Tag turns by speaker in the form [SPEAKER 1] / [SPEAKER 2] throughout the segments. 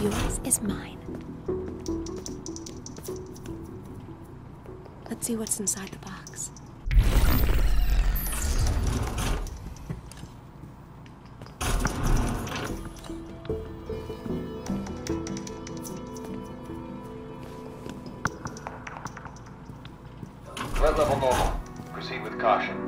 [SPEAKER 1] Yours is mine. Let's see what's inside the box.
[SPEAKER 2] Threat level normal. Proceed with caution.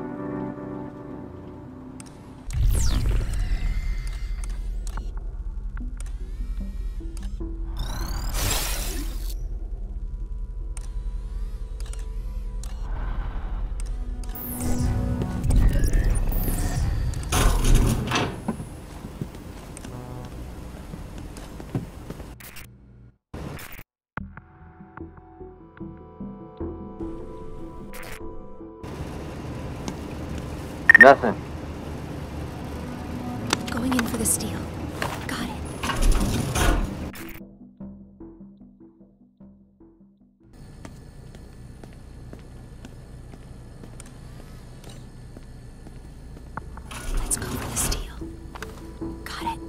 [SPEAKER 3] Nothing.
[SPEAKER 1] Going in for the steel. Got it. Let's go for the steel. Got it.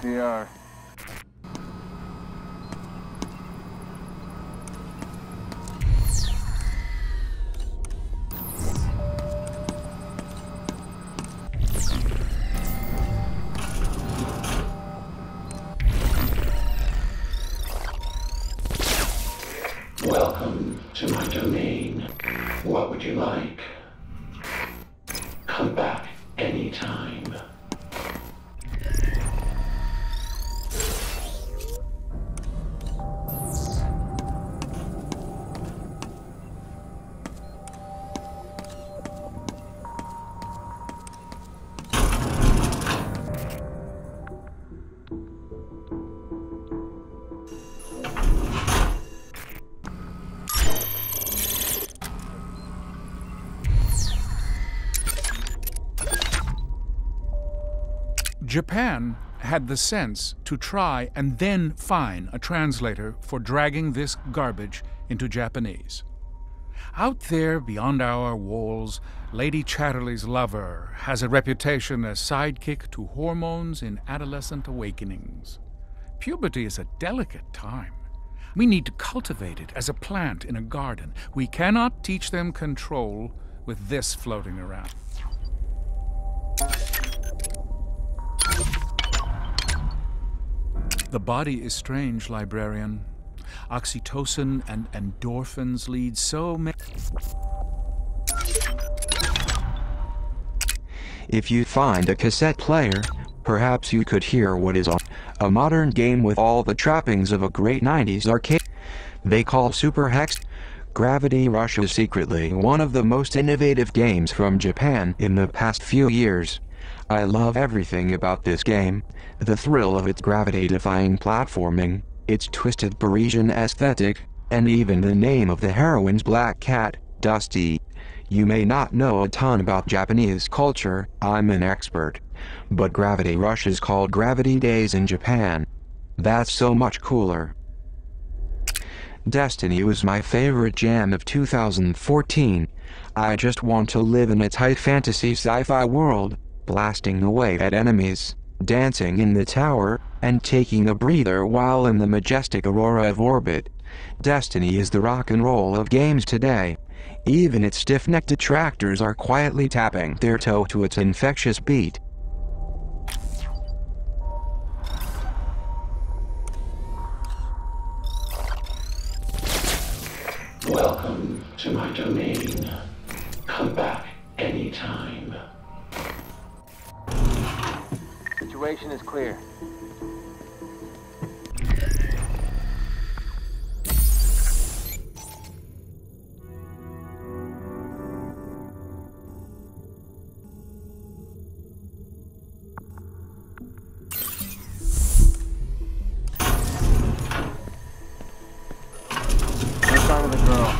[SPEAKER 3] NPR.
[SPEAKER 4] Welcome to my domain. What would you like? Come back anytime.
[SPEAKER 5] Japan had the sense to try and then find a translator for dragging this garbage into Japanese. Out there beyond our walls, Lady Chatterley's lover has a reputation as sidekick to hormones in adolescent awakenings. Puberty is a delicate time. We need to cultivate it as a plant in a garden. We cannot teach them control with this floating around. The body is strange, librarian. Oxytocin and endorphins lead so many...
[SPEAKER 6] If you find a cassette player, perhaps you could hear what is on a modern game with all the trappings of a great 90s arcade. They call Super Hex. Gravity Rush is secretly one of the most innovative games from Japan in the past few years. I love everything about this game, the thrill of its gravity-defying platforming, its twisted Parisian aesthetic, and even the name of the heroine's black cat, Dusty. You may not know a ton about Japanese culture, I'm an expert. But Gravity Rush is called Gravity Days in Japan. That's so much cooler. Destiny was my favorite jam of 2014. I just want to live in a tight fantasy sci-fi world, blasting away at enemies, dancing in the tower, and taking a breather while in the majestic aurora of orbit. Destiny is the rock and roll of games today. Even its stiff-necked detractors are quietly tapping their toe to its infectious beat.
[SPEAKER 4] Welcome to my domain. Come back anytime.
[SPEAKER 3] Situation is clear. No sign of the girl.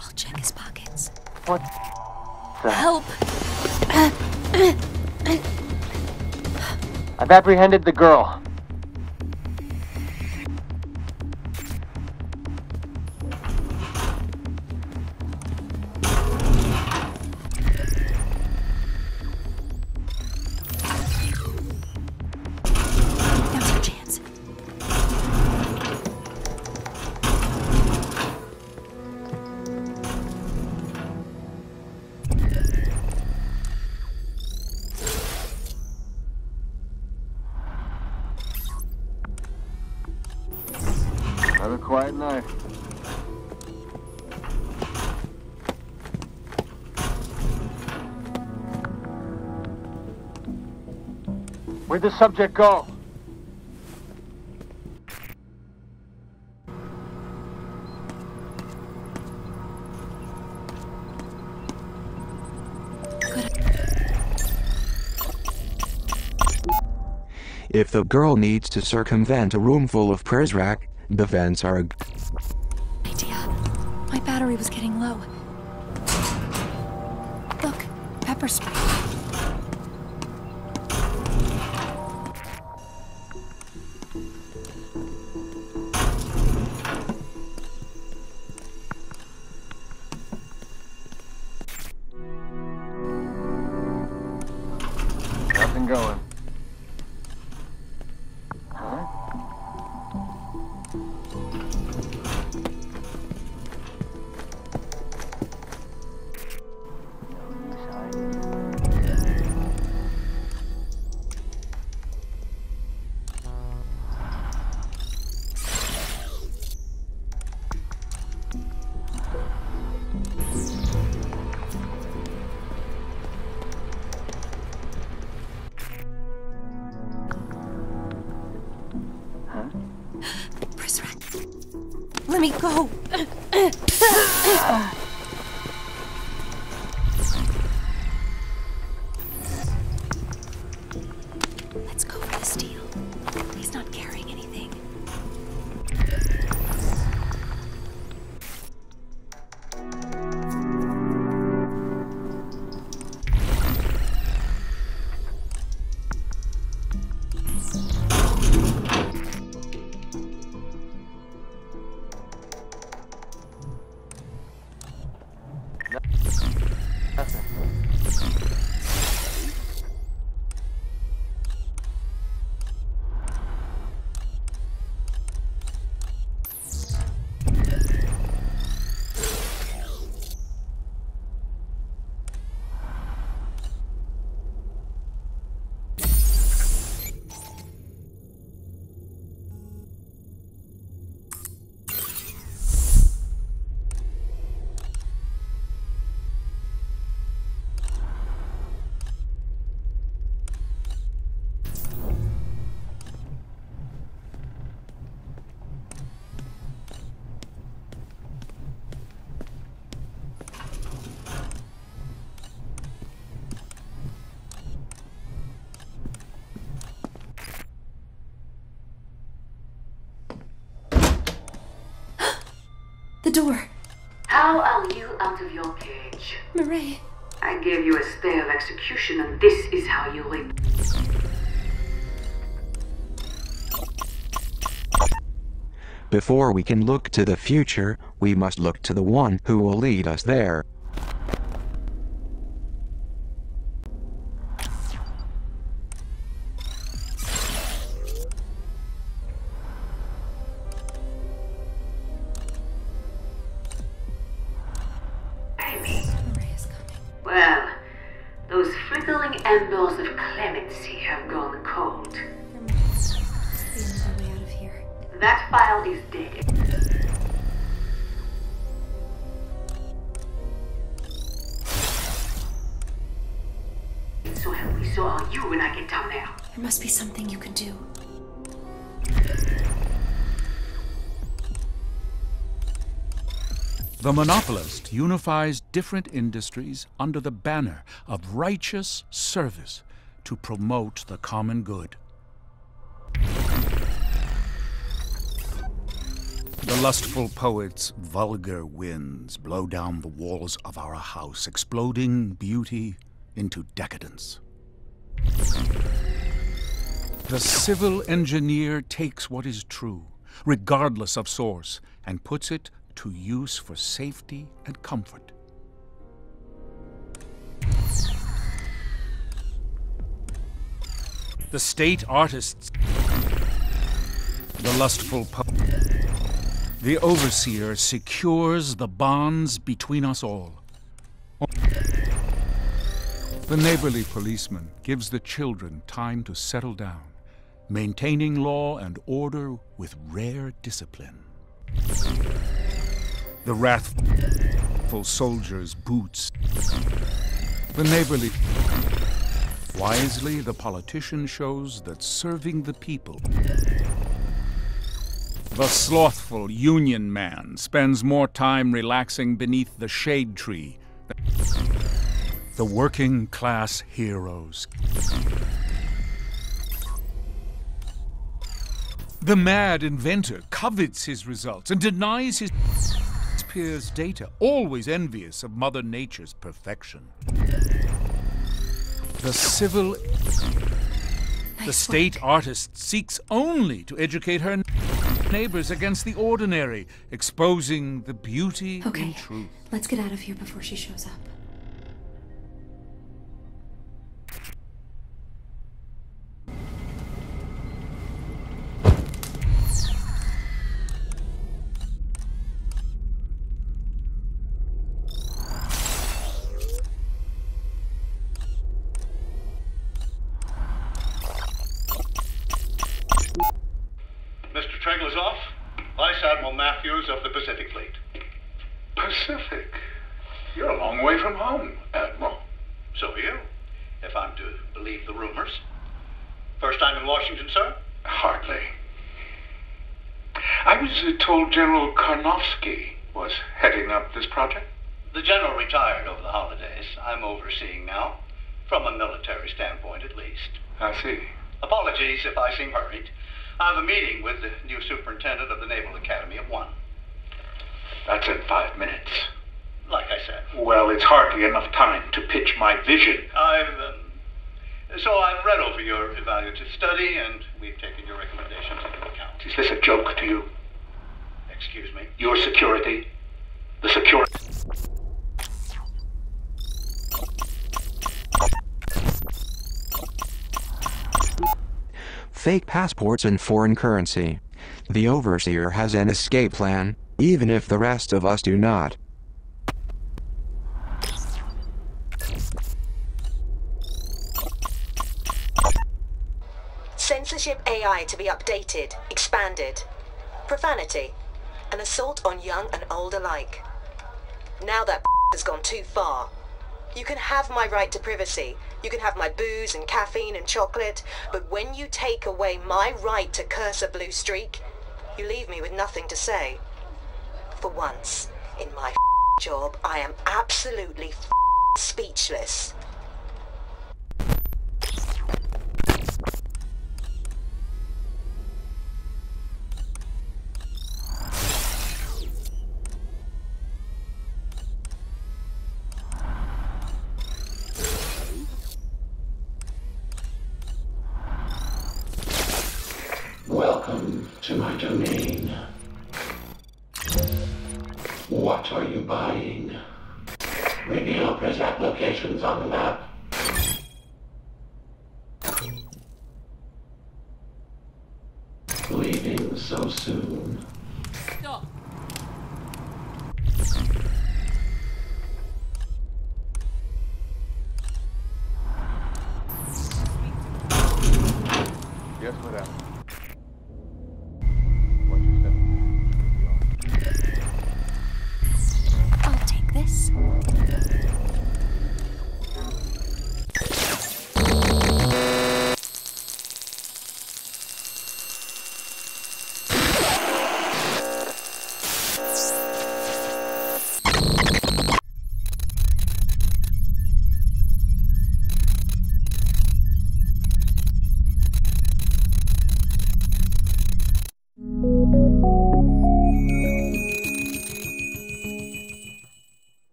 [SPEAKER 1] I'll check his pockets.
[SPEAKER 3] What?
[SPEAKER 1] Help!
[SPEAKER 3] I've apprehended the girl.
[SPEAKER 1] Now's your chance.
[SPEAKER 3] Have a quiet night. Where'd the subject go?
[SPEAKER 6] If the girl needs to circumvent a room full of Prizrak, the vents are a
[SPEAKER 1] Idea. My battery was getting low. Look, pepper spray.
[SPEAKER 3] Nothing going.
[SPEAKER 1] Let me go! Let's go for the steel. He's not carrying anything. The door.
[SPEAKER 7] How are you out of your cage?
[SPEAKER 1] Murray.
[SPEAKER 7] I gave you a stay of execution, and this is how you live.
[SPEAKER 6] Before we can look to the future, we must look to the one who will lead us there.
[SPEAKER 1] Murray is coming.
[SPEAKER 7] Well, those flickering embers of clemency have gone cold.
[SPEAKER 1] There must be another way out of here.
[SPEAKER 7] That file is dead. So help me, so are you when I get down there.
[SPEAKER 1] There must be something you can do.
[SPEAKER 5] The monopolist unifies different industries under the banner of righteous service to promote the common good. The lustful poet's vulgar winds blow down the walls of our house, exploding beauty into decadence. The civil engineer takes what is true, regardless of source, and puts it to use for safety and comfort. The state artists, the lustful poet, the overseer secures the bonds between us all. The neighborly policeman gives the children time to settle down, maintaining law and order with rare discipline. The wrathful soldier's boots. The neighborly. Wisely, the politician shows that serving the people. The slothful union man spends more time relaxing beneath the shade tree. The working class heroes. The mad inventor covets his results and denies his peers' data, always envious of Mother Nature's perfection. The state artist seeks only to educate her neighbors against the ordinary, exposing the beauty in truth.
[SPEAKER 1] Let's get out of here before she shows up.
[SPEAKER 2] Mr. Treglazov, Vice Admiral Matthews of the Pacific Fleet.
[SPEAKER 8] Pacific? You're a long way from home, Admiral.
[SPEAKER 2] So are you, if I'm to believe the rumors. First time in Washington, sir?
[SPEAKER 8] Hardly. I was told General Karnofsky was heading up this project.
[SPEAKER 2] The general retired over the holidays. I'm overseeing now, from a military standpoint at least.
[SPEAKER 8] I see.
[SPEAKER 2] Apologies if I seem hurried. I have a meeting with the new superintendent of the Naval Academy at 1.
[SPEAKER 8] That's in 5 minutes.
[SPEAKER 2] Like I said.
[SPEAKER 8] Well, it's hardly enough time to pitch my vision.
[SPEAKER 2] So I've read over your evaluative study, and we've taken your recommendations into account.
[SPEAKER 8] Is this a joke to you?
[SPEAKER 2] Excuse me?
[SPEAKER 8] Your security? The security?
[SPEAKER 6] Fake passports and foreign currency. The overseer has an escape plan, even if the rest of us do not.
[SPEAKER 9] Censorship AI to be updated, expanded. Profanity. An assault on young and old alike. Now that has gone too far. You can have my right to privacy. You can have my booze and caffeine and chocolate. But when you take away my right to curse a blue streak, you leave me with nothing to say. For once, in my job, I am absolutely speechless.
[SPEAKER 4] to my domain. What are you buying? Reveal press applications on the map. Leaving so soon.
[SPEAKER 1] Stop.
[SPEAKER 3] Yes, madam. Watch your step.
[SPEAKER 1] I'll take this.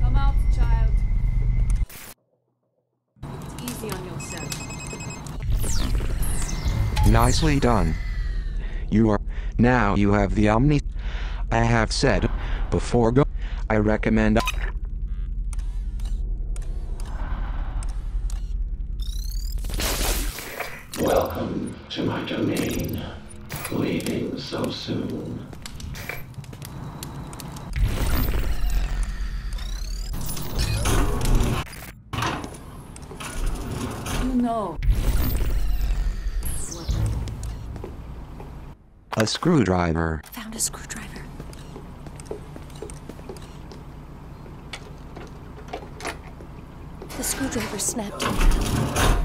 [SPEAKER 1] Come out, child. Easy on yourself.
[SPEAKER 6] Nicely done. Now you have the Omni. I have said before go. I recommend.
[SPEAKER 4] Welcome to my domain. Leaving so soon.
[SPEAKER 1] You know.
[SPEAKER 6] A screwdriver.
[SPEAKER 1] Found a screwdriver. The screwdriver snapped in half.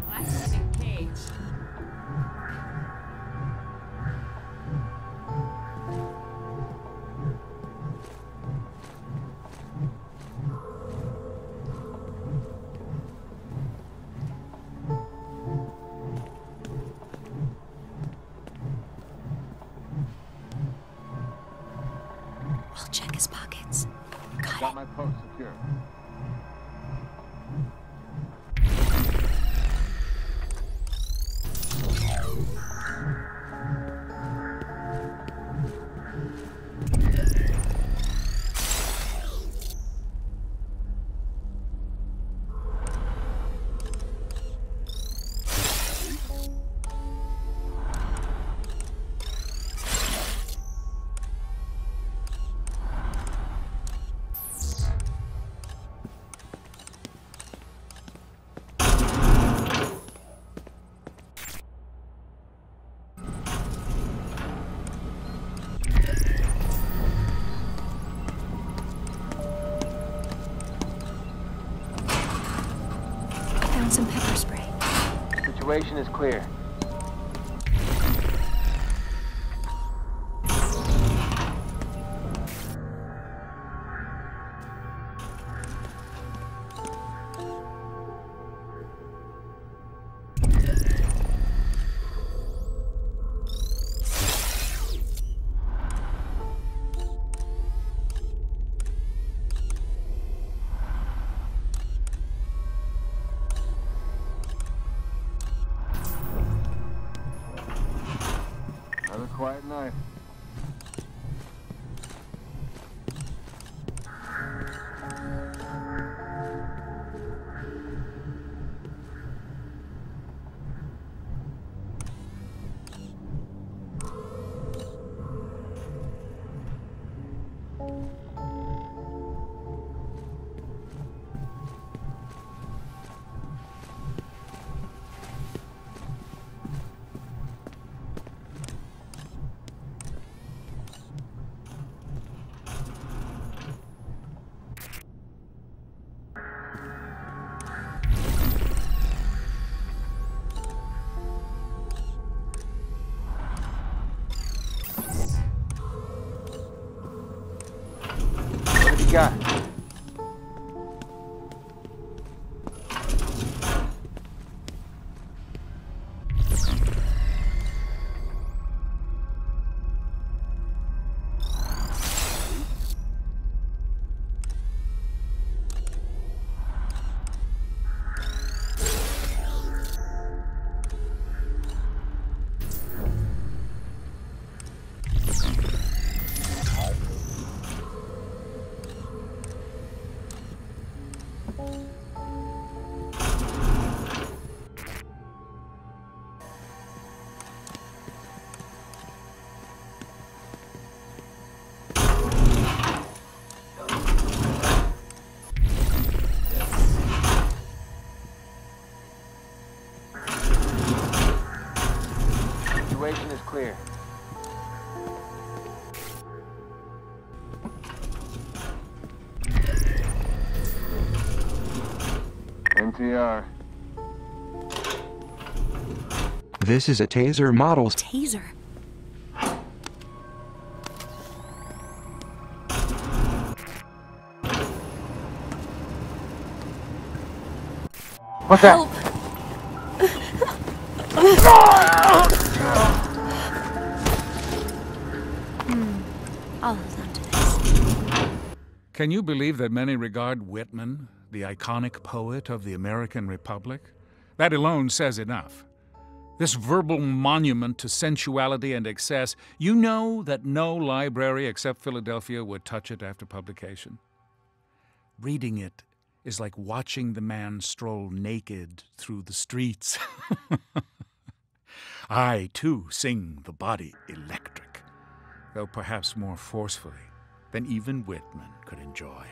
[SPEAKER 1] What's in the cage? We'll check his pockets. Got
[SPEAKER 3] Got
[SPEAKER 1] it.
[SPEAKER 3] my post secure.
[SPEAKER 1] Found some pepper spray.
[SPEAKER 3] Situation is clear. Another quiet night. you got? Situation is clear. NTR.
[SPEAKER 6] This is a taser model.
[SPEAKER 1] Taser.
[SPEAKER 3] What's that?
[SPEAKER 1] Help! I'll hold on to this.
[SPEAKER 5] Can you believe that many regard Whitman, the iconic poet of the American Republic? That alone says enough. This verbal monument to sensuality and excess, you know that no library except Philadelphia would touch it after publication. Reading it is like watching the man stroll naked through the streets. I, too, sing the body electric, though perhaps more forcefully than even Whitman could enjoy.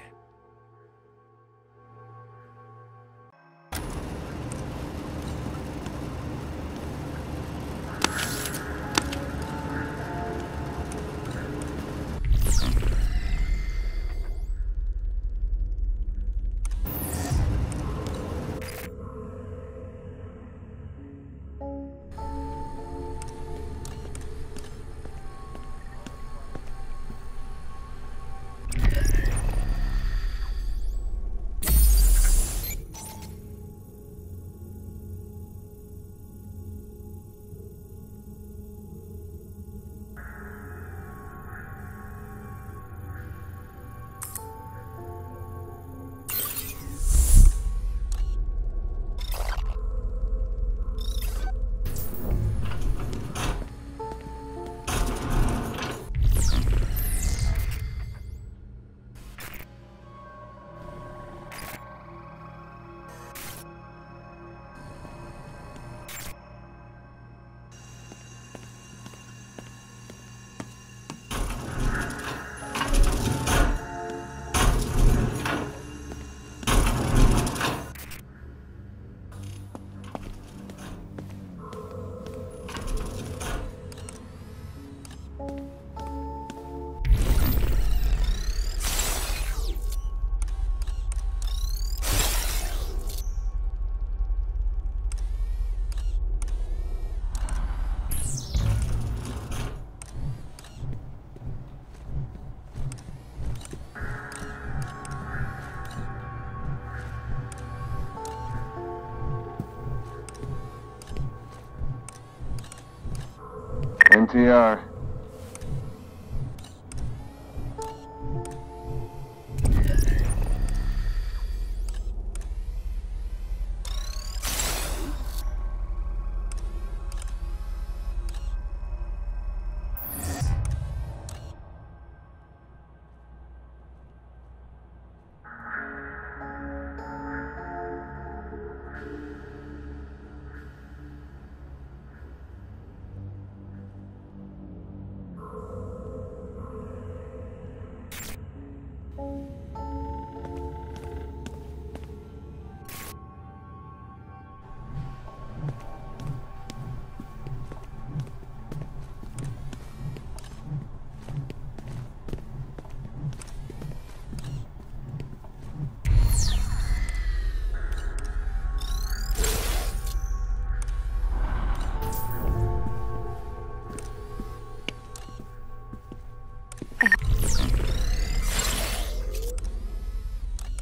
[SPEAKER 3] NTR.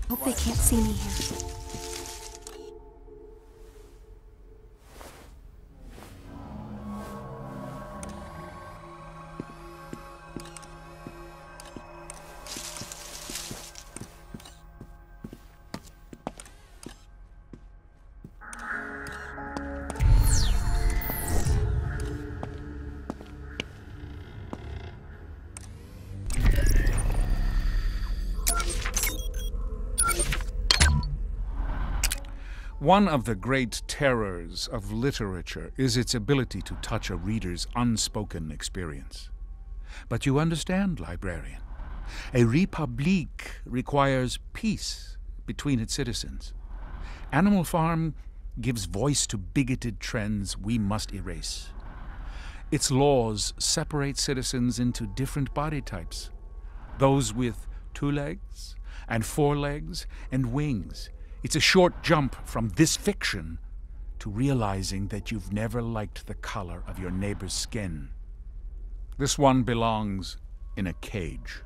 [SPEAKER 1] Hope they can't see me here.
[SPEAKER 5] One of the great terrors of literature is its ability to touch a reader's unspoken experience. But you understand, librarian. A Republique requires peace between its citizens. Animal Farm gives voice to bigoted trends we must erase. Its laws separate citizens into different body types. Those with 2 legs and 4 legs and wings. It's a short jump from this fiction to realizing that you've never liked the color of your neighbor's skin. This one belongs in a cage.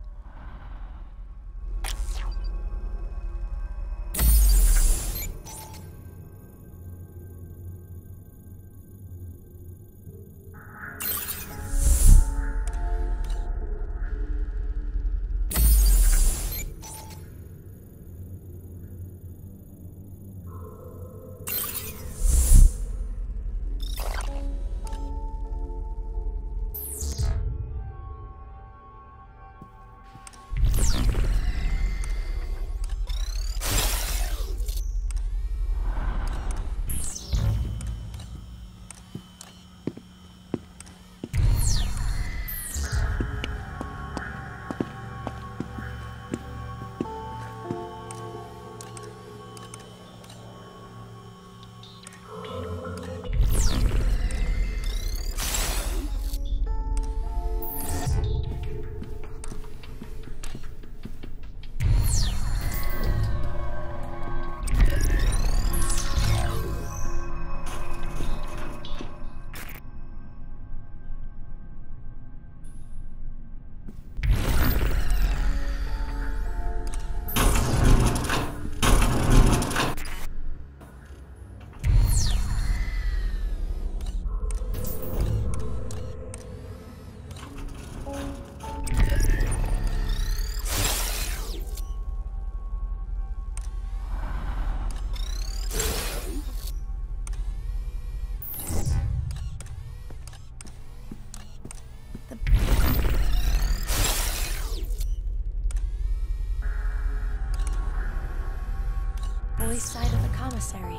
[SPEAKER 1] Boys' side of the commissary.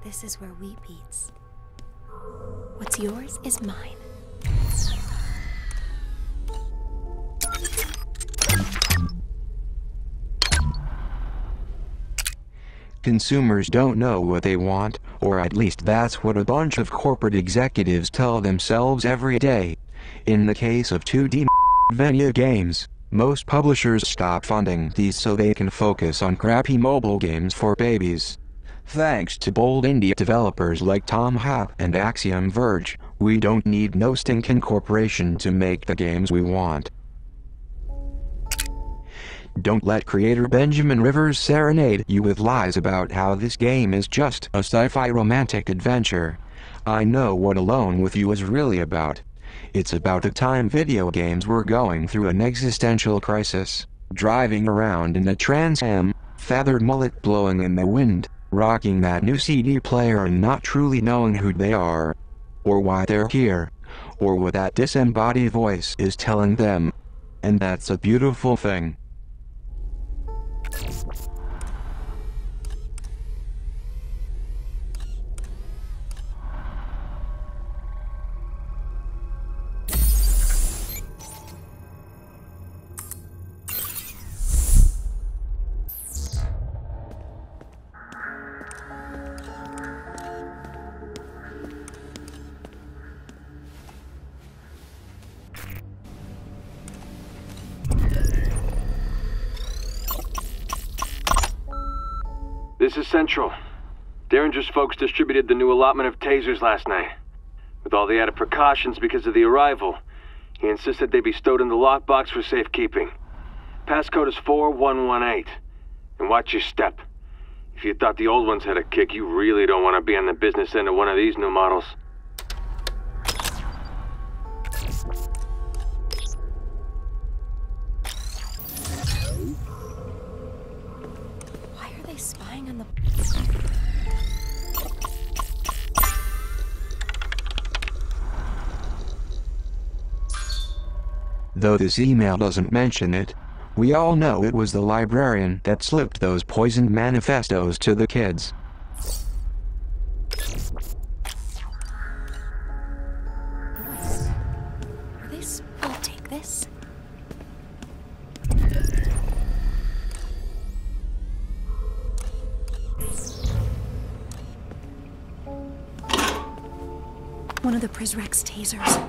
[SPEAKER 1] This is where wheat beats. What's yours is mine.
[SPEAKER 6] Consumers don't know what they want, or at least that's what a bunch of corporate executives tell themselves every day. In the case of 2D Venia games, most publishers stop funding these so they can focus on crappy mobile games for babies. Thanks to bold indie developers like Tom Happ and Axiom Verge, we don't need no stinking corporation to make the games we want. Don't let creator Benjamin Rivers serenade you with lies about how this game is just a sci-fi romantic adventure. I know what Alone with You is really about. It's about the time video games were going through an existential crisis, driving around in a Trans Am, feathered mullet blowing in the wind, rocking that new CD player and not truly knowing who they are, or why they're here, or what that disembodied voice is telling them. And that's a beautiful thing.
[SPEAKER 10] This is Central. Derringer's folks distributed the new allotment of tasers last night. With all the added precautions because of the arrival, he insisted they be stowed in the lockbox for safekeeping. Passcode is 4118. And watch your step. If you thought the old ones had a kick, you really don't want to be on the business end of one of these new models.
[SPEAKER 1] Why are they spying on the...
[SPEAKER 6] Though this email doesn't mention it, we all know it was the librarian that slipped those poisoned manifestos to the kids.
[SPEAKER 1] Are they... I'll take this. One of the Prisrex tasers.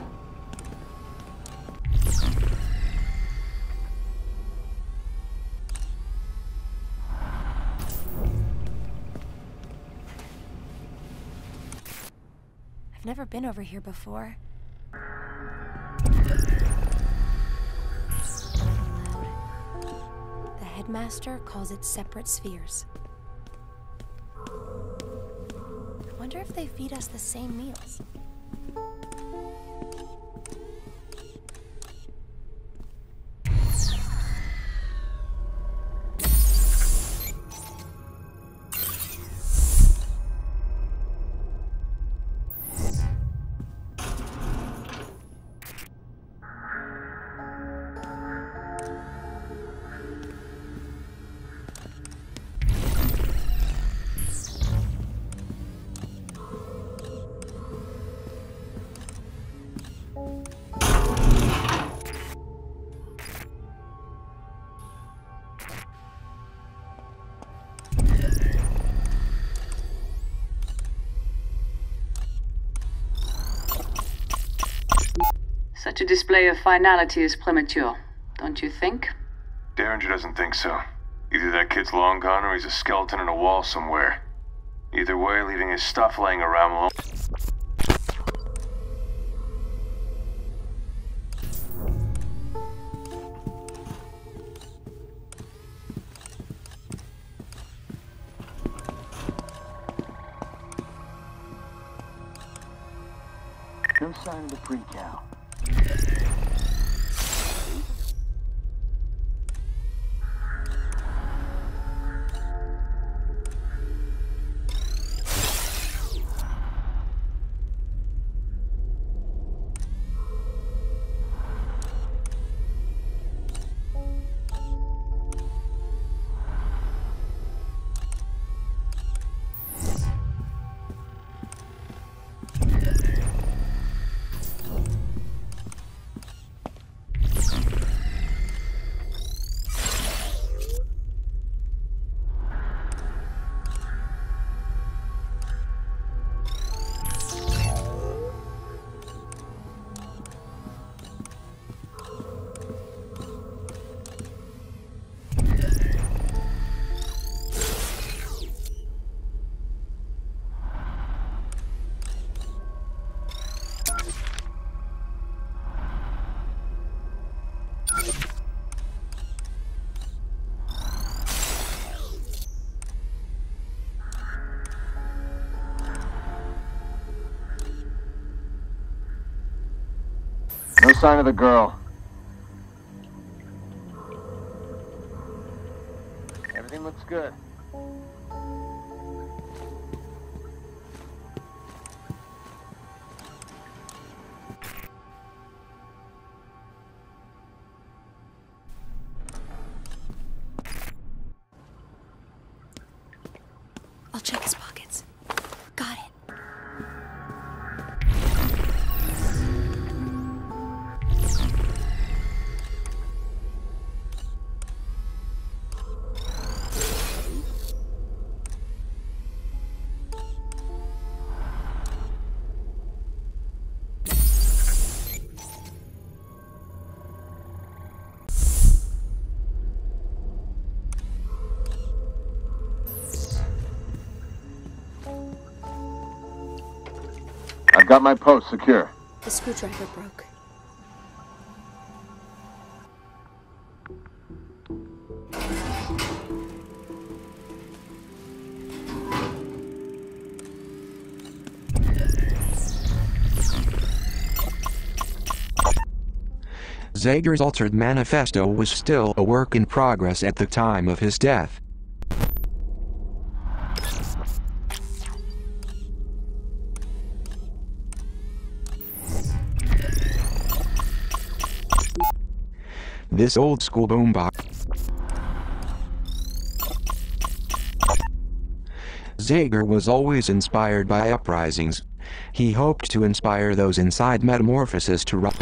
[SPEAKER 1] I've never been over here before. The headmaster calls it separate spheres. I wonder if they feed us the same meals.
[SPEAKER 11] Such a display of finality is premature, don't you think?
[SPEAKER 10] Derringer doesn't think so. Either that kid's long gone or he's a skeleton in a wall somewhere. Either way, leaving his stuff laying around will...
[SPEAKER 3] No sign of the pre-cal. No sign of the girl. Everything looks good.
[SPEAKER 1] I'll check his pockets. Got it.
[SPEAKER 3] I've got my post secure.
[SPEAKER 1] The screwdriver broke.
[SPEAKER 6] Zager's altered manifesto was still a work in progress at the time of his death. This old-school boombox. Zager was always inspired by uprisings. He hoped to inspire those inside Metamorphosis to rise.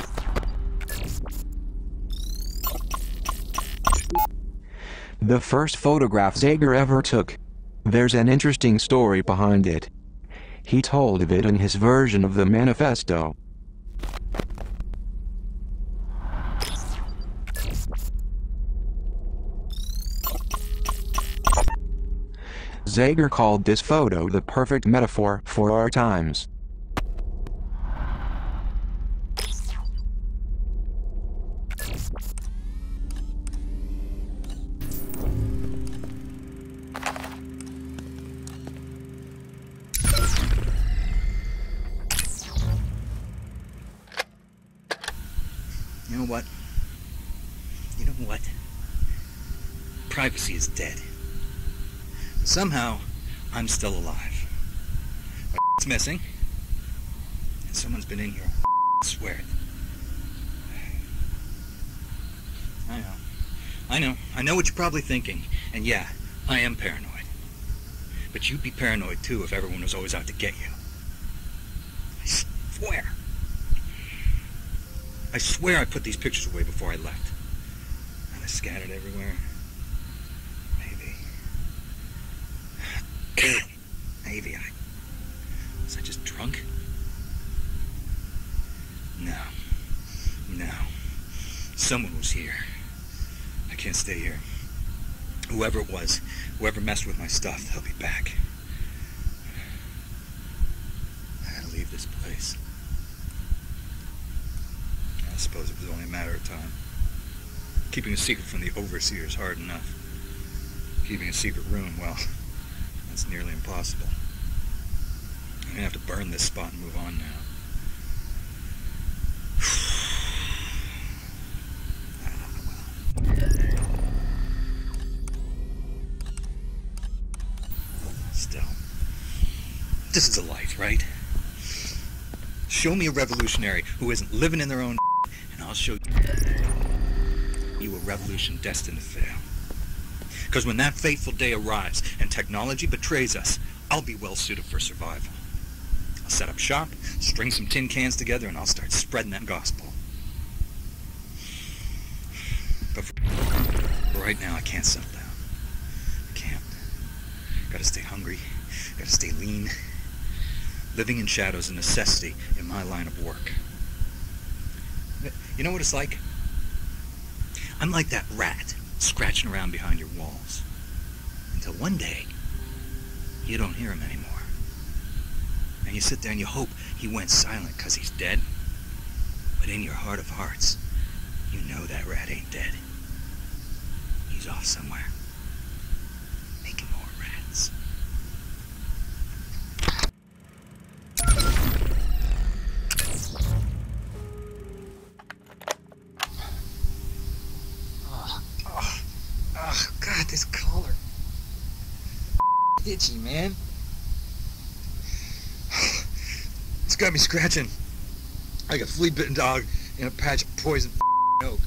[SPEAKER 6] The first photograph Zager ever took. There's an interesting story behind it. He told of it in his version of the manifesto. Zager called this photo the perfect metaphor for our times.
[SPEAKER 12] You know what? You know what? Privacy is dead. Somehow, I'm still alive. My it's missing. And someone's been in here. I swear it. I know what you're probably thinking. And yeah, I am paranoid. But you'd be paranoid too if everyone was always out to get you. I swear. I swear I put these pictures away before I left. Are they scattered everywhere? Maybe was I just drunk? No. Someone was here. I can't stay here. Whoever it was, whoever messed with my stuff, they'll be back. I gotta leave this place. I suppose it was only a matter of time. Keeping a secret from the overseer is hard enough. Keeping a secret room, well, that's nearly impossible. I'm gonna have to burn this spot and move on now. Still, this is a life, right? Show me a revolutionary who isn't living in their own and I'll show you a revolution destined to fail. Because when that fateful day arrives and technology betrays us, I'll be well suited for survival. I'll set up shop, string some tin cans together, and I'll start spreading that gospel. But for right now, I can't settle down. I can't. Gotta stay hungry. Gotta stay lean. Living in shadow is a necessity in my line of work. You know what it's like? I'm like that rat scratching around behind your walls. Until one day, you don't hear him anymore. And you sit there and you hope he went silent because he's dead. But in your heart of hearts, you know that rat ain't dead. He's off somewhere, making more rats. Oh, God, this collar. Itchy, man. It's got me scratching like a flea-bitten dog in a patch of poison oak.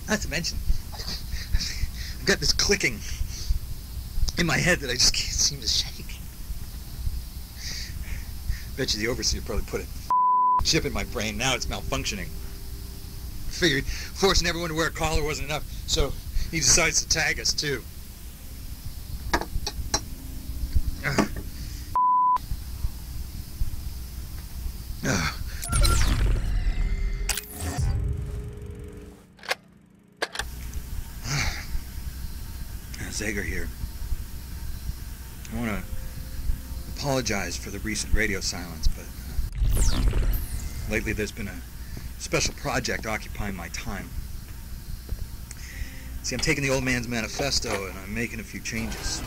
[SPEAKER 12] Not to mention, I've got this clicking in my head that I just can't seem to shake. Bet you the overseer probably put a chip in my brain. Now it's malfunctioning. Figured forcing everyone to wear a collar wasn't enough, so he decides to tag us too. Zager here. I want to apologize for the recent radio silence, but lately there's been a special project occupying my time. See, I'm taking the old man's manifesto and I'm making a few changes.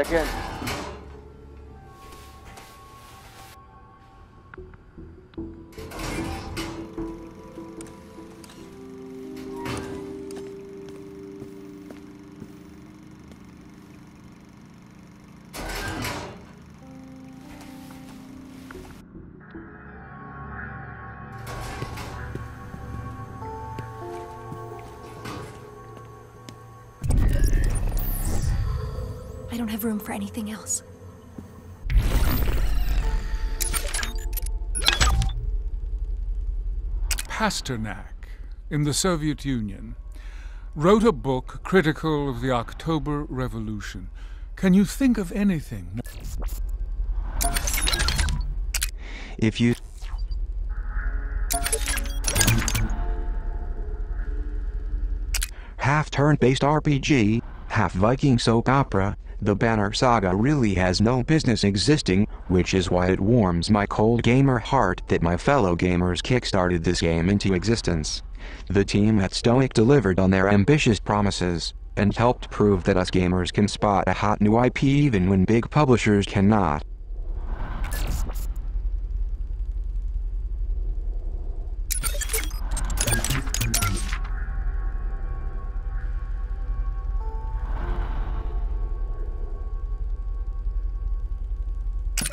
[SPEAKER 3] Check in.
[SPEAKER 1] I don't have room for anything else.
[SPEAKER 5] Pasternak, in the Soviet Union, wrote a book critical of the October Revolution. Can you think of anything?
[SPEAKER 6] If you... half turn-based RPG, half Viking soap opera, the Banner Saga really has no business existing, which is why it warms my cold gamer heart that my fellow gamers kickstarted this game into existence. The team at Stoic delivered on their ambitious promises, and helped prove that us gamers can spot a hot new IP even when big publishers cannot.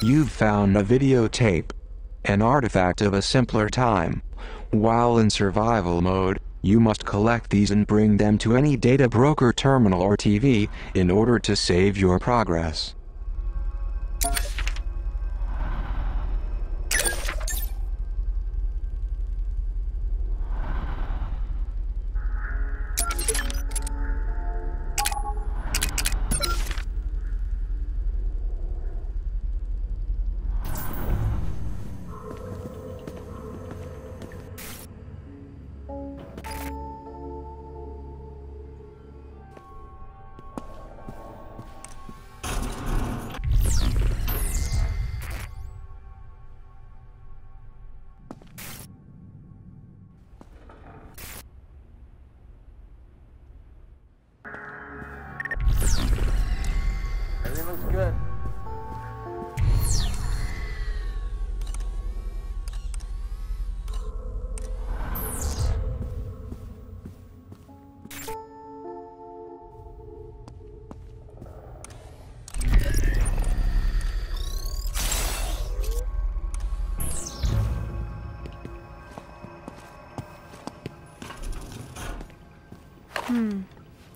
[SPEAKER 6] You've found a videotape, an artifact of a simpler time. While in survival mode, you must collect these and bring them to any data broker terminal or TV in order to save your progress.
[SPEAKER 3] Everything looks good.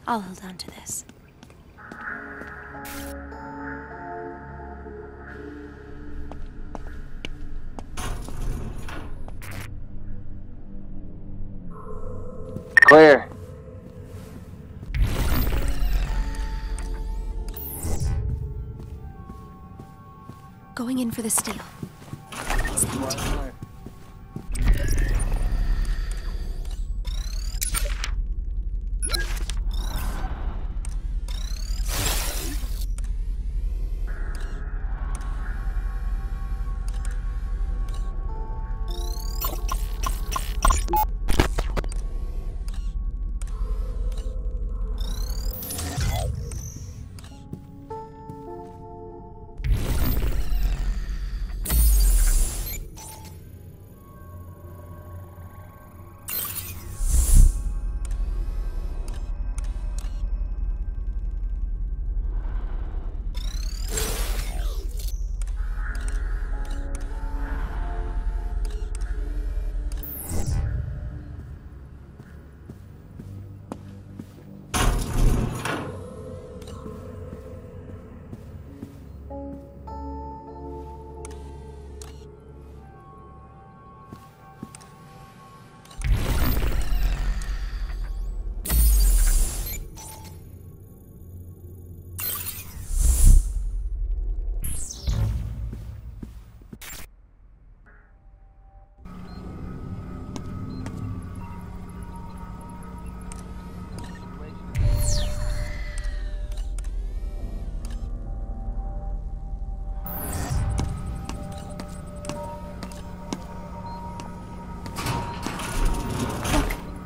[SPEAKER 1] I'll hold on to this.
[SPEAKER 3] Clear.
[SPEAKER 1] Going in for the steel. It's empty.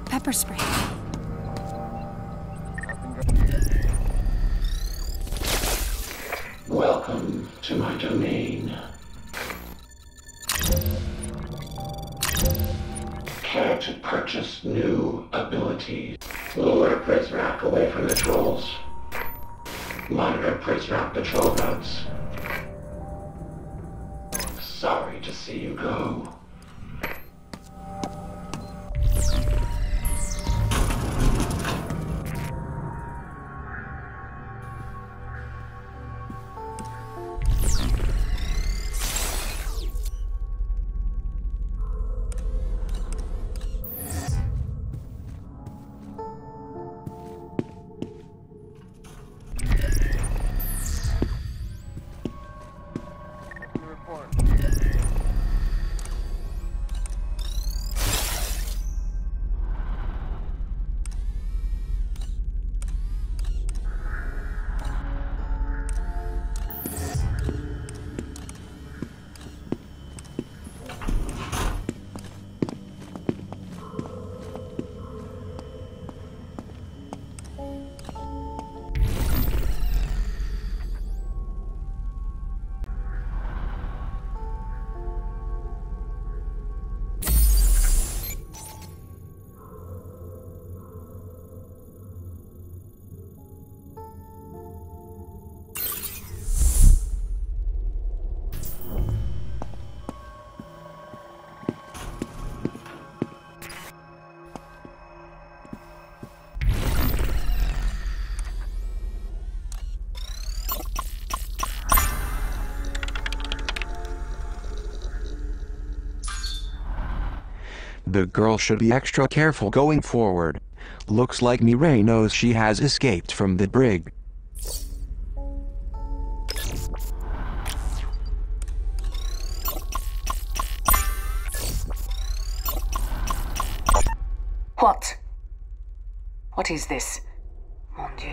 [SPEAKER 1] Pepper spray.
[SPEAKER 4] to my domain. Care to purchase new abilities? Lure Prizrak away from the trolls. Monitor Prizrak patrol routes. Sorry to see you go.
[SPEAKER 6] The girl should be extra careful going forward. Looks like Mireille knows she has escaped from the brig.
[SPEAKER 11] What? What is this? Mon Dieu.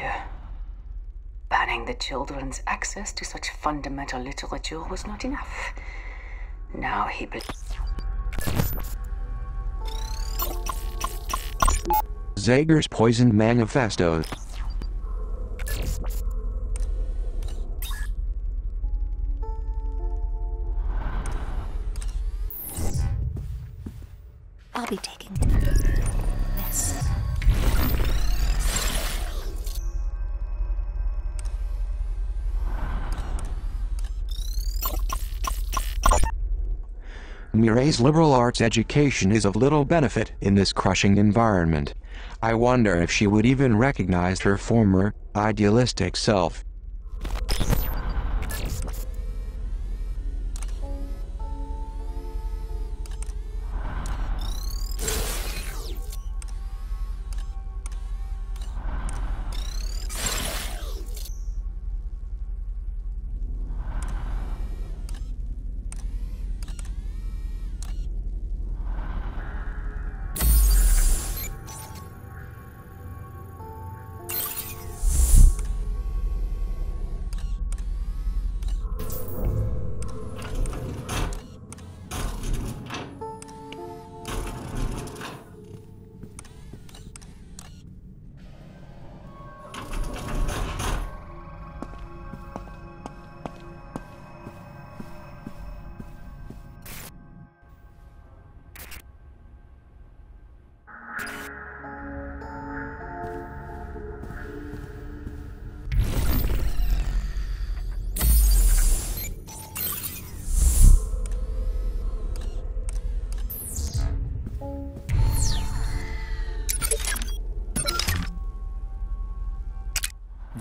[SPEAKER 11] Banning the children's access to such fundamental literature was not enough. Now he
[SPEAKER 6] Zager's poisoned manifesto.
[SPEAKER 1] I'll be taking this.
[SPEAKER 6] Mireille's liberal arts education is of little benefit in this crushing environment. I wonder if she would even recognize her former, idealistic self.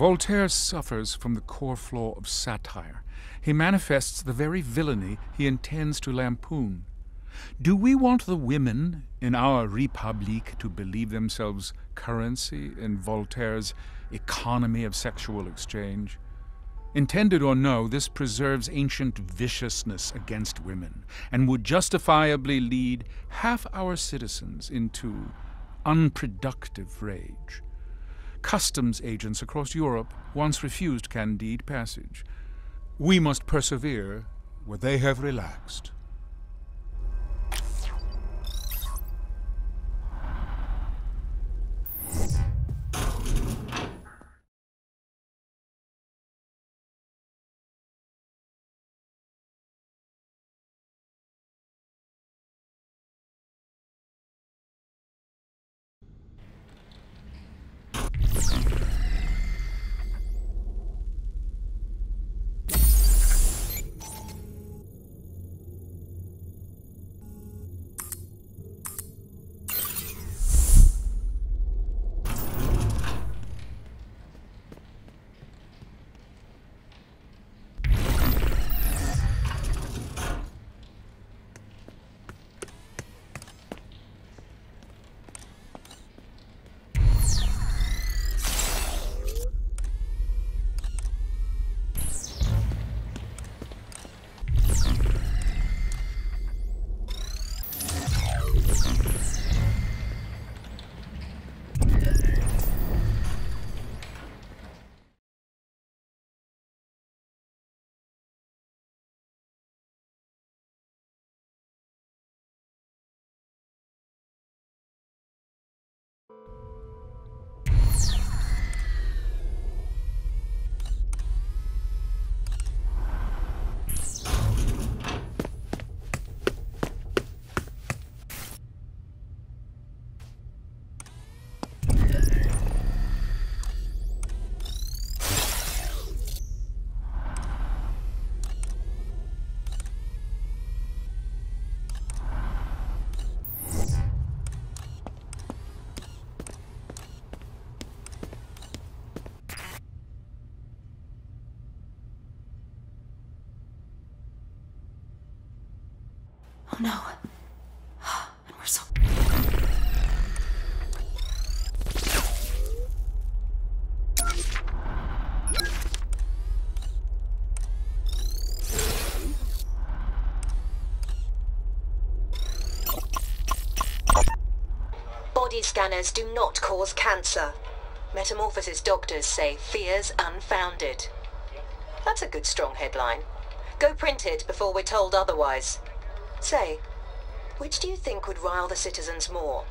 [SPEAKER 5] Voltaire suffers from the core flaw of satire. He manifests the very villainy he intends to lampoon. Do we want the women in our Republique to believe themselves currency in Voltaire's economy of sexual exchange? Intended or no, this preserves ancient viciousness against women and would justifiably lead half our citizens into unproductive rage. Customs agents across Europe once refused Candide passage. We must persevere where they have relaxed.
[SPEAKER 1] Oh no. And we're so...
[SPEAKER 9] Body scanners do not cause cancer. Metamorphosis doctors say fears unfounded. That's a good strong headline. Go print it before we're told otherwise. Say, which do you think would rile the citizens more?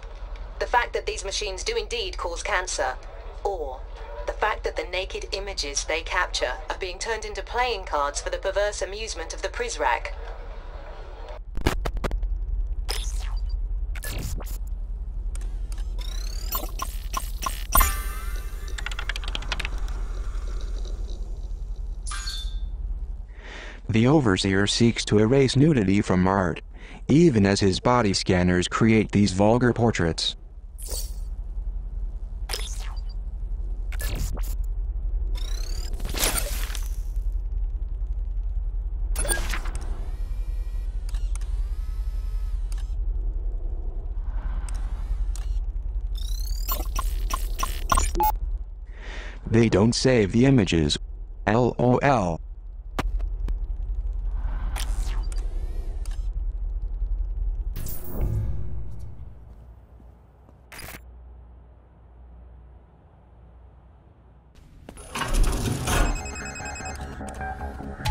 [SPEAKER 9] The fact that these machines do indeed cause cancer, or the fact that the naked images they capture are being turned into playing cards for the perverse amusement of the Prizrak?
[SPEAKER 6] The Overseer seeks to erase nudity from art, even as his body scanners create these vulgar portraits. They don't save the images. LOL.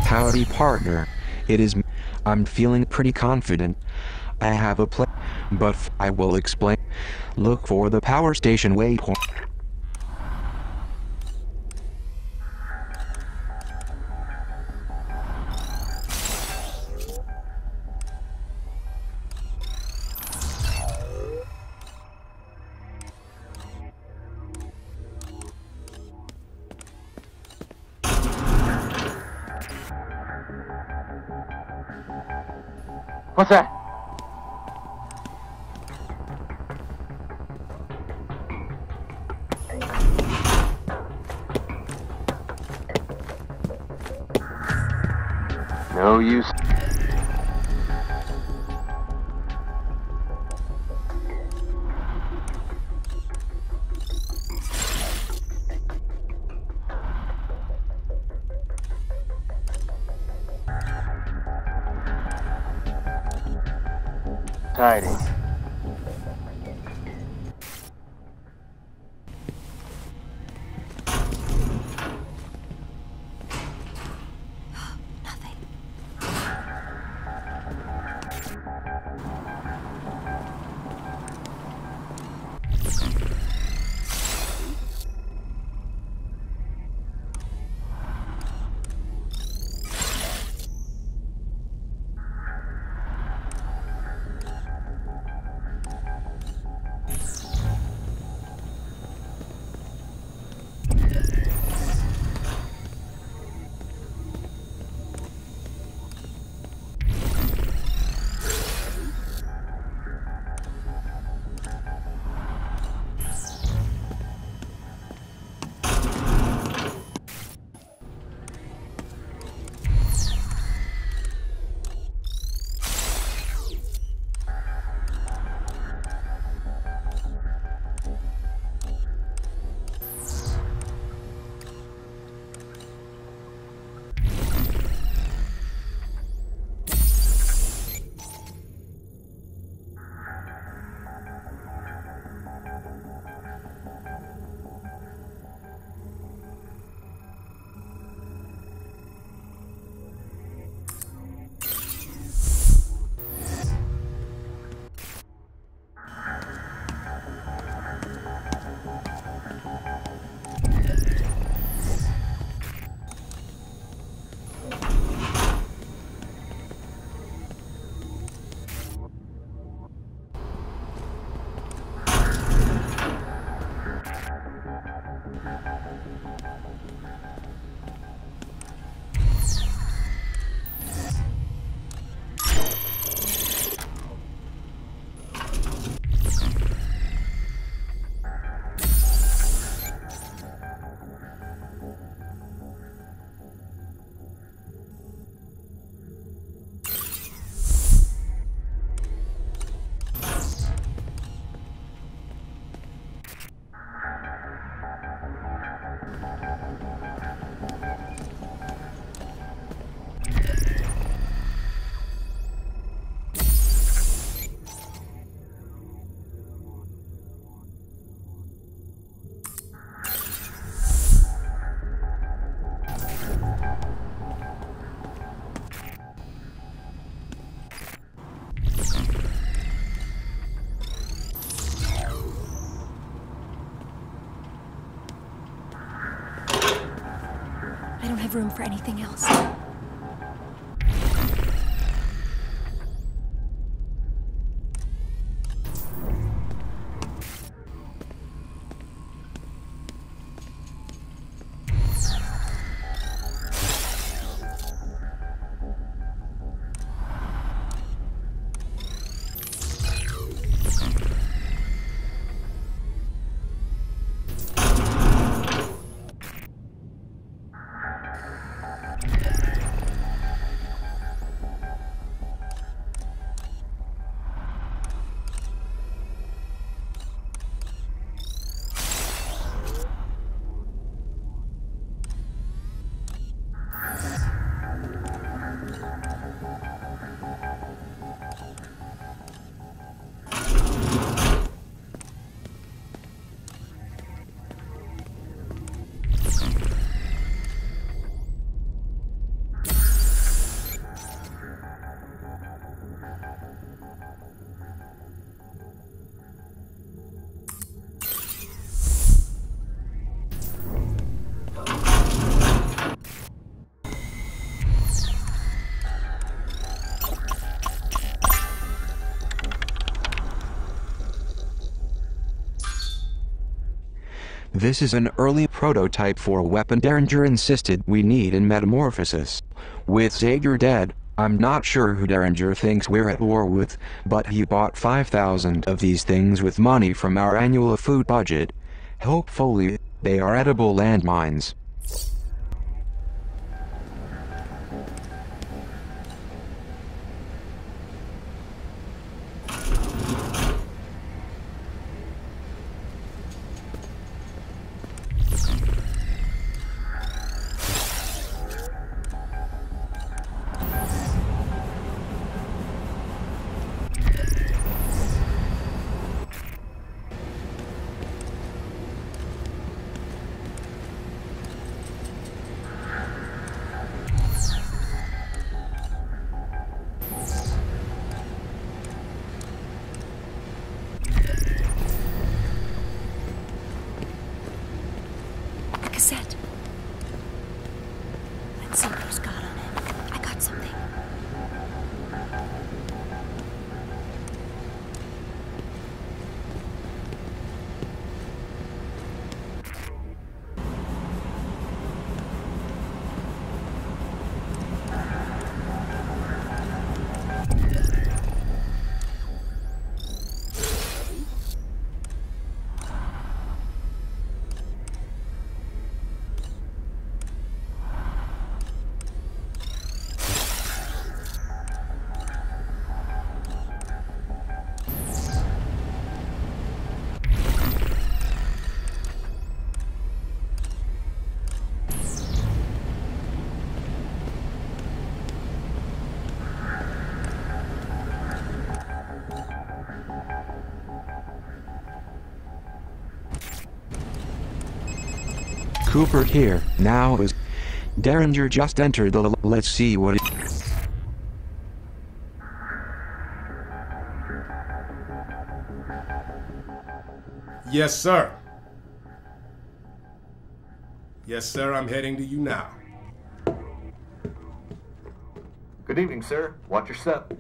[SPEAKER 6] Howdy, partner. It is me. I'm feeling pretty confident. I have a plan, but I will explain. Look for the power station waypoint.
[SPEAKER 3] What's that? No use. Tidy.
[SPEAKER 1] leave room for anything else.
[SPEAKER 6] This is an early prototype for a weapon Derringer insisted we need in Metamorphosis. With Xavier dead, I'm not sure who Derringer thinks we're at war with, but he bought 5,000 of these things with money from our annual food budget. Hopefully, they are edible landmines.
[SPEAKER 1] Cassette. Let's see what he's got on it. I got something.
[SPEAKER 6] Cooper here, now is... Derringer just entered the let's see what it...
[SPEAKER 13] Yes, sir. Yes, sir, I'm heading to you now.
[SPEAKER 14] Good evening, sir. Watch your step.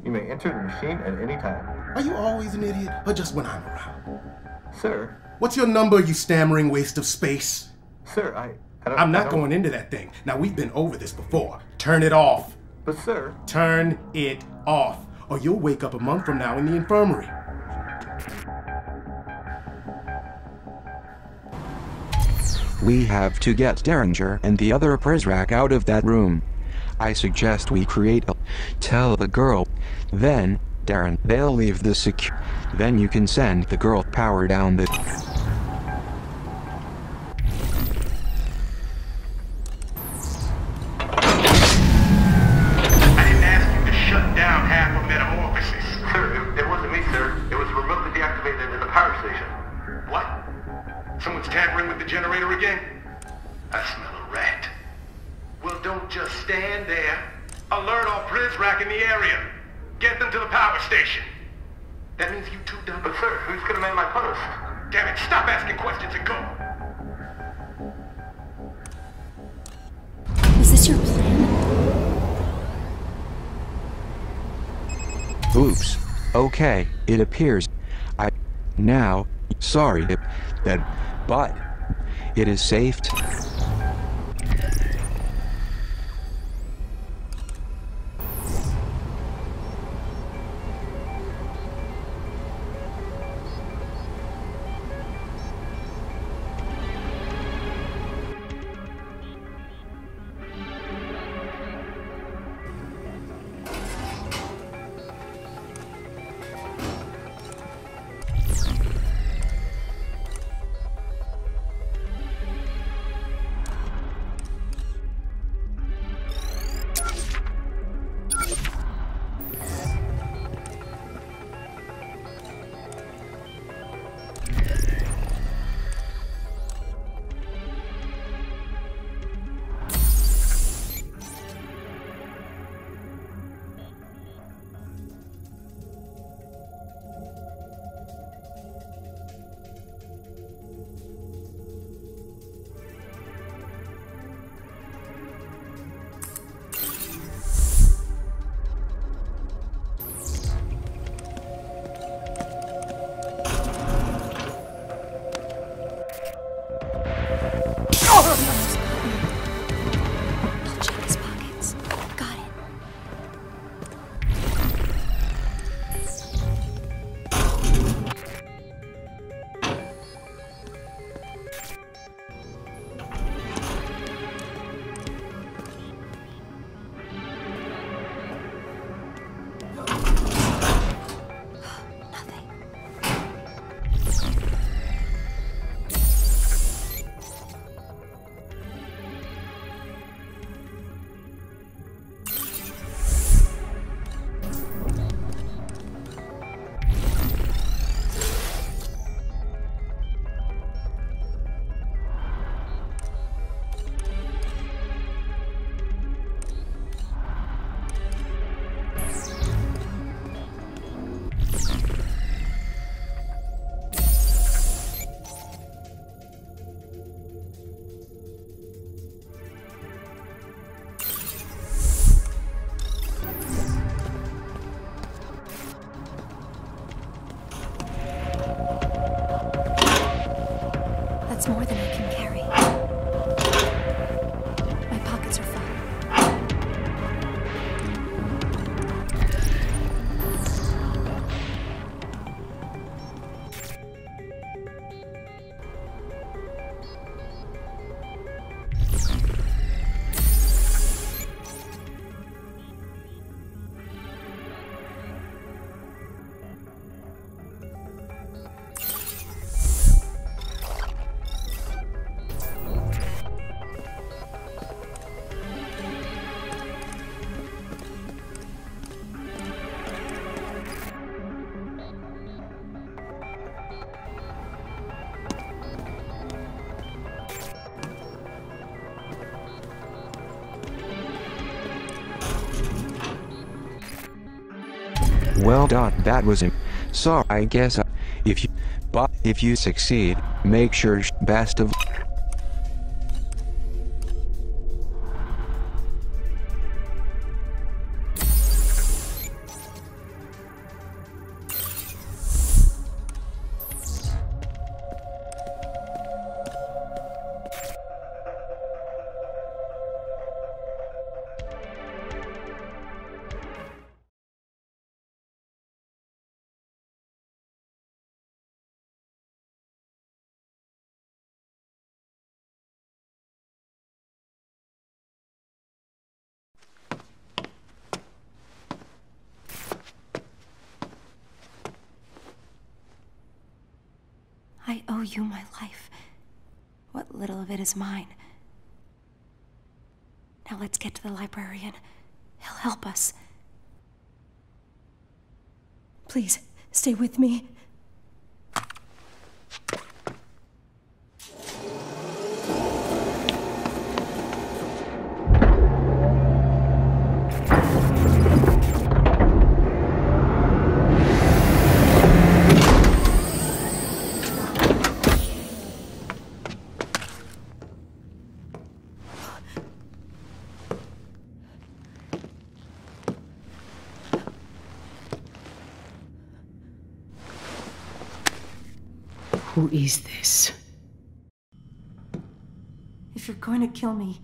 [SPEAKER 14] You may enter the machine at any time.
[SPEAKER 13] Are you always an idiot, or just when I'm around?
[SPEAKER 14] Sir.
[SPEAKER 13] What's your number, you stammering waste of space?
[SPEAKER 14] Sir,
[SPEAKER 13] I'm not going into that thing. Now, we've been over this before. Turn it off.
[SPEAKER 14] But, sir...
[SPEAKER 13] Turn it off, or you'll wake up a month from now in the infirmary.
[SPEAKER 6] We have to get Derringer and the other Prizrak out of that room. I suggest we create a... Tell the girl. Then, Darren, they'll leave the Then you can send the girl power down the...
[SPEAKER 8] I didn't ask you to shut down half of Metamorphosis.
[SPEAKER 14] Sir, it wasn't me, sir. It was remotely deactivated in the power station.
[SPEAKER 8] What? Someone's tampering with the generator again? I smell a rat. Well, don't just stand there. Alert all Prizrak in the area. Get them to the power station. That means you two done.
[SPEAKER 14] But sir, who's gonna man my post?
[SPEAKER 8] Damn it, stop asking questions and go.
[SPEAKER 1] this your plan?
[SPEAKER 6] Oops. Okay, it appears. Now, sorry that, but it is safe to...
[SPEAKER 1] That's more than I can carry. My pockets are full.
[SPEAKER 6] Well done, that was him. So I guess if you succeed, make sure best of...
[SPEAKER 1] I owe you my life. What little of it is mine. Now let's get to the librarian. He'll help us. Please, stay with me.
[SPEAKER 11] Who is this?
[SPEAKER 1] If you're going to kill me...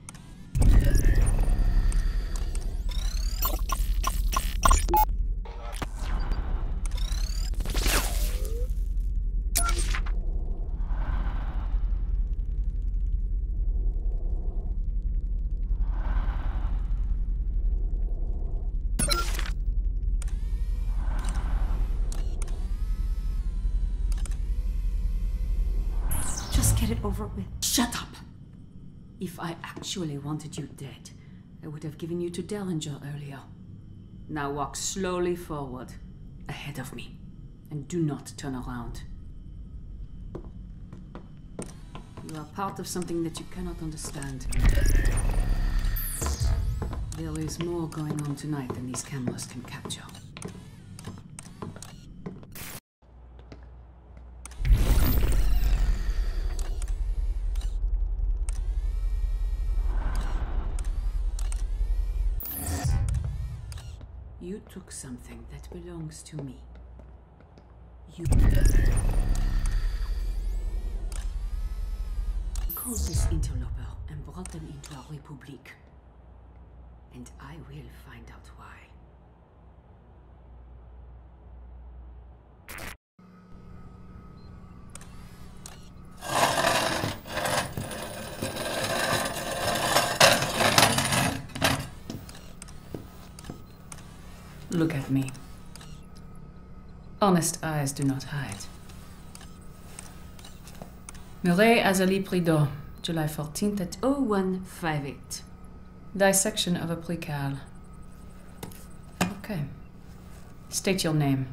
[SPEAKER 1] Get it over with.
[SPEAKER 11] Shut up! If I actually wanted you dead, I would have given you to Derringer earlier. Now walk slowly forward, ahead of me, and do not turn around. You are part of something that you cannot understand. There is more going on tonight than these cameras can capture. You took something that belongs to me. You called this interloper and brought them into our Republique. And I will find out why. Look at me. Honest eyes do not hide. Murray Azali Prideaux, July 14th at 0158. Dissection of a precal. Okay. State your name.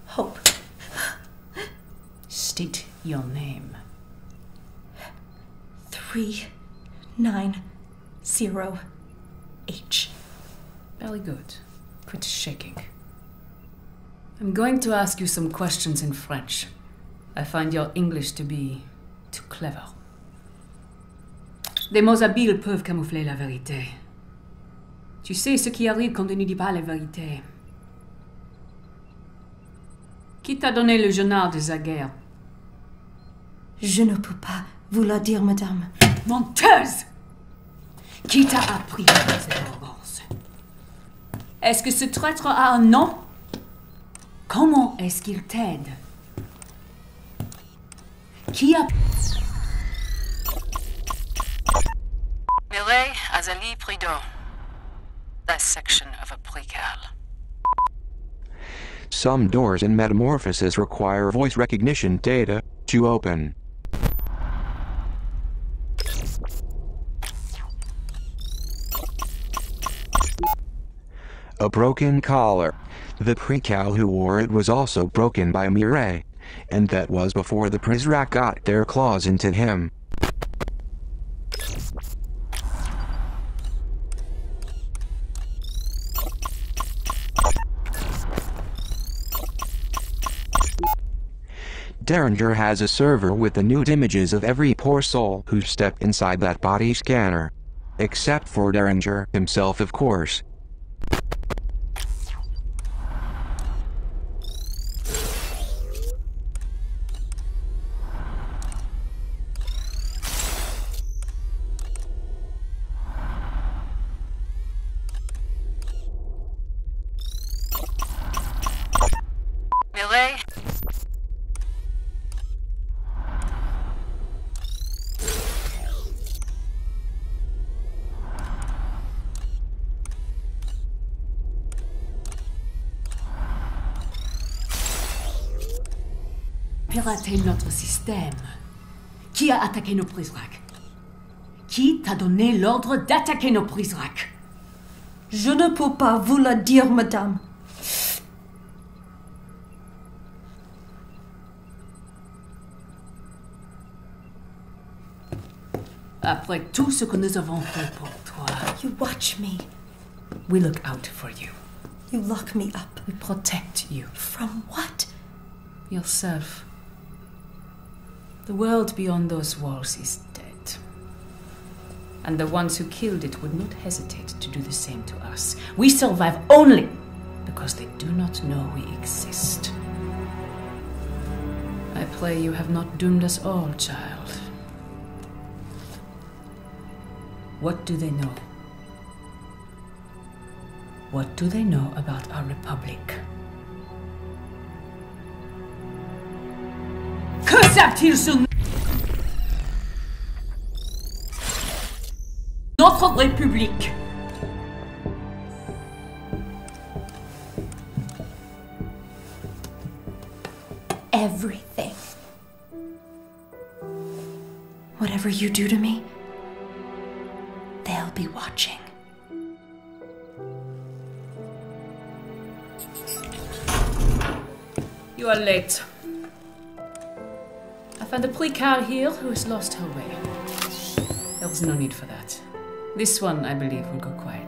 [SPEAKER 1] Hope.
[SPEAKER 11] State your name.
[SPEAKER 1] 390H.
[SPEAKER 11] Very good. Quit shaking. I'm going to ask you some questions in French. I find your English to be too clever. Des mots habiles peuvent camoufler la vérité. Tu sais ce qui arrive quand on ne dit pas la vérité. Qui t'a donné le journal de Zaguerre?
[SPEAKER 1] Je ne peux pas vous le dire, madame.
[SPEAKER 11] Menteuse! Qui t'a appris cette arrogance? Est-ce que ce traître a un nom? Comment est-ce qu'il t'aide? Qui a... Murray Azali Prideaux. Dissection of a precal.
[SPEAKER 6] Some doors in Metamorphosis require voice recognition data to open. A broken collar. The precal who wore it was also broken by Murray, and that was before the Prizrak got their claws into him. Derringer has a server with the nude images of every poor soul who stepped inside that body scanner. Except for Derringer himself, of course.
[SPEAKER 11] Murray? Pirater notre système. Qui a attaqué nos Prizrak? Qui t'a donné l'ordre d'attaquer nos Prizrak?
[SPEAKER 1] Je ne peux pas vous le dire, madame.
[SPEAKER 11] Après tout ce que nous avons fait pour toi.
[SPEAKER 1] You watch me.
[SPEAKER 11] We look out for you.
[SPEAKER 1] You lock me up.
[SPEAKER 11] We protect you.
[SPEAKER 1] From what?
[SPEAKER 11] Yourself. The world beyond those walls is dead. And the ones who killed it would not hesitate to do the same to us. We survive only because they do not know we exist. I pray you have not doomed us all, child. What do they know? What do they know about our Republic? Que savent-ils sur notre République?
[SPEAKER 1] Everything. Whatever you do to me, they'll be watching.
[SPEAKER 11] You are late. I found a precard here who has lost her way. There was no need for that. This one, I believe, will go quietly.